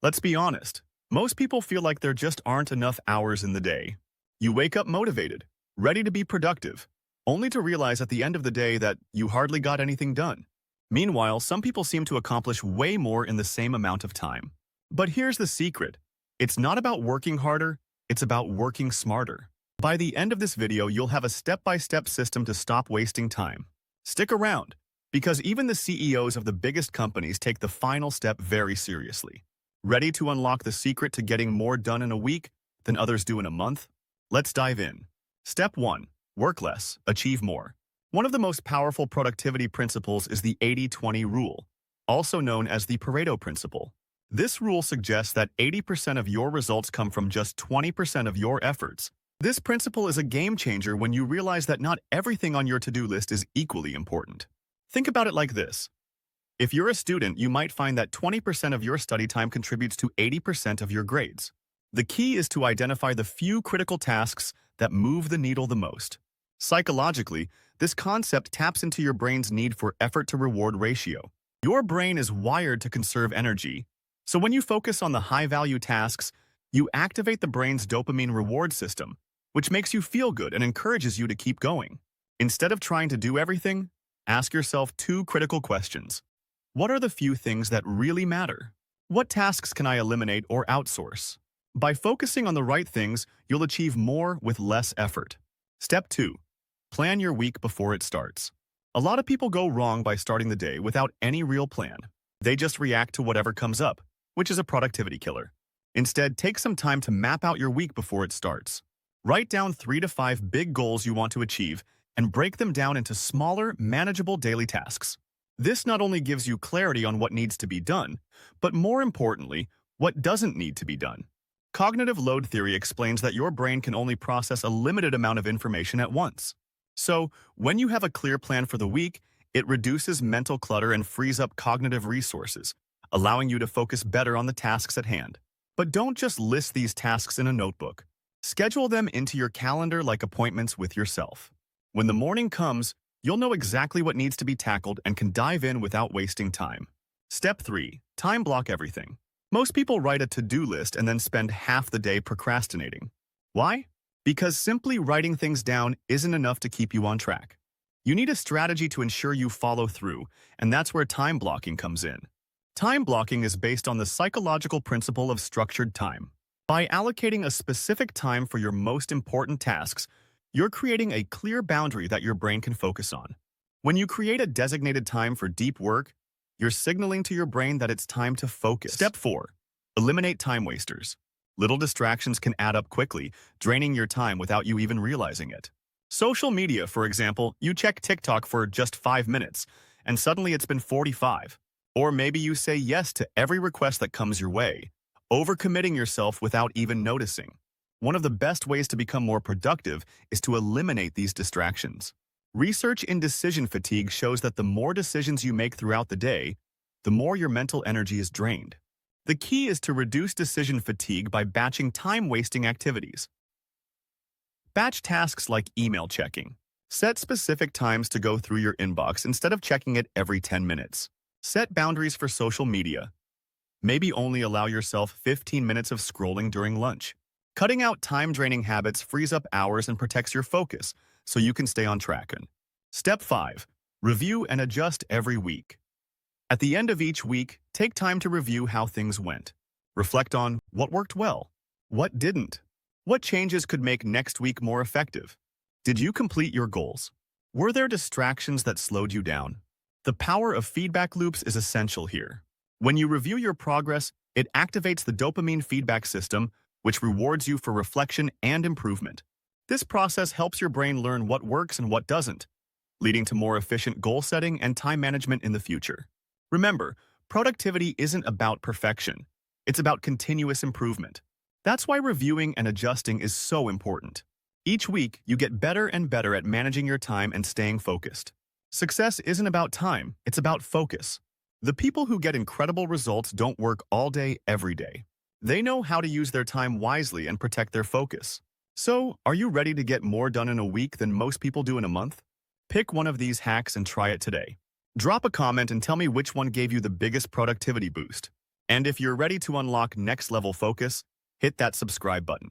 Let's be honest. Most people feel like there just aren't enough hours in the day. You wake up motivated, ready to be productive, only to realize at the end of the day that you hardly got anything done. Meanwhile, some people seem to accomplish way more in the same amount of time. But here's the secret. It's not about working harder, it's about working smarter. By the end of this video, you'll have a step-by-step system to stop wasting time. Stick around, because even the CEOs of the biggest companies take the final step very seriously. Ready to unlock the secret to getting more done in a week than others do in a month? Let's dive in. Step 1. Work less, achieve more. One of the most powerful productivity principles is the 80-20 rule, also known as the Pareto principle. This rule suggests that 80% of your results come from just 20% of your efforts. This principle is a game changer when you realize that not everything on your to-do list is equally important. Think about it like this. If you're a student, you might find that 20% of your study time contributes to 80% of your grades. The key is to identify the few critical tasks that move the needle the most. Psychologically, this concept taps into your brain's need for effort-to-reward ratio. Your brain is wired to conserve energy, so when you focus on the high-value tasks, you activate the brain's dopamine reward system, which makes you feel good and encourages you to keep going. Instead of trying to do everything, ask yourself two critical questions. What are the few things that really matter? What tasks can I eliminate or outsource? By focusing on the right things, you'll achieve more with less effort. Step 2. Plan your week before it starts. A lot of people go wrong by starting the day without any real plan. They just react to whatever comes up, which is a productivity killer. Instead, take some time to map out your week before it starts. Write down 3 to 5 big goals you want to achieve and break them down into smaller, manageable daily tasks. This not only gives you clarity on what needs to be done, but more importantly, what doesn't need to be done. Cognitive load theory explains that your brain can only process a limited amount of information at once. So, when you have a clear plan for the week, it reduces mental clutter and frees up cognitive resources, allowing you to focus better on the tasks at hand. But don't just list these tasks in a notebook. Schedule them into your calendar like appointments with yourself. When the morning comes, you'll know exactly what needs to be tackled and can dive in without wasting time. Step 3. Time block everything. Most people write a to-do list and then spend half the day procrastinating. Why? Because simply writing things down isn't enough to keep you on track. You need a strategy to ensure you follow through, and that's where time blocking comes in. Time blocking is based on the psychological principle of structured time. By allocating a specific time for your most important tasks, you're creating a clear boundary that your brain can focus on. When you create a designated time for deep work, you're signaling to your brain that it's time to focus. Step 4. Eliminate time wasters. Little distractions can add up quickly, draining your time without you even realizing it. Social media, for example, you check TikTok for just 5 minutes, and suddenly it's been 45. Or maybe you say yes to every request that comes your way, overcommitting yourself without even noticing. One of the best ways to become more productive is to eliminate these distractions. Research in decision fatigue shows that the more decisions you make throughout the day, the more your mental energy is drained. The key is to reduce decision fatigue by batching time-wasting activities. Batch tasks like email checking. Set specific times to go through your inbox instead of checking it every 10 minutes. Set boundaries for social media. Maybe only allow yourself 15 minutes of scrolling during lunch. Cutting out time-draining habits frees up hours and protects your focus, so you can stay on track. Step 5. Review and adjust every week. At the end of each week, take time to review how things went. Reflect on what worked well, what didn't, what changes could make next week more effective. Did you complete your goals? Were there distractions that slowed you down? The power of feedback loops is essential here. When you review your progress, it activates the dopamine feedback system, which rewards you for reflection and improvement. This process helps your brain learn what works and what doesn't, leading to more efficient goal setting and time management in the future. Remember, productivity isn't about perfection. It's about continuous improvement. That's why reviewing and adjusting is so important. Each week, you get better and better at managing your time and staying focused. Success isn't about time, it's about focus. The people who get incredible results don't work all day, every day. They know how to use their time wisely and protect their focus. So, are you ready to get more done in a week than most people do in a month? Pick one of these hacks and try it today. Drop a comment and tell me which one gave you the biggest productivity boost. And if you're ready to unlock next level focus, hit that subscribe button.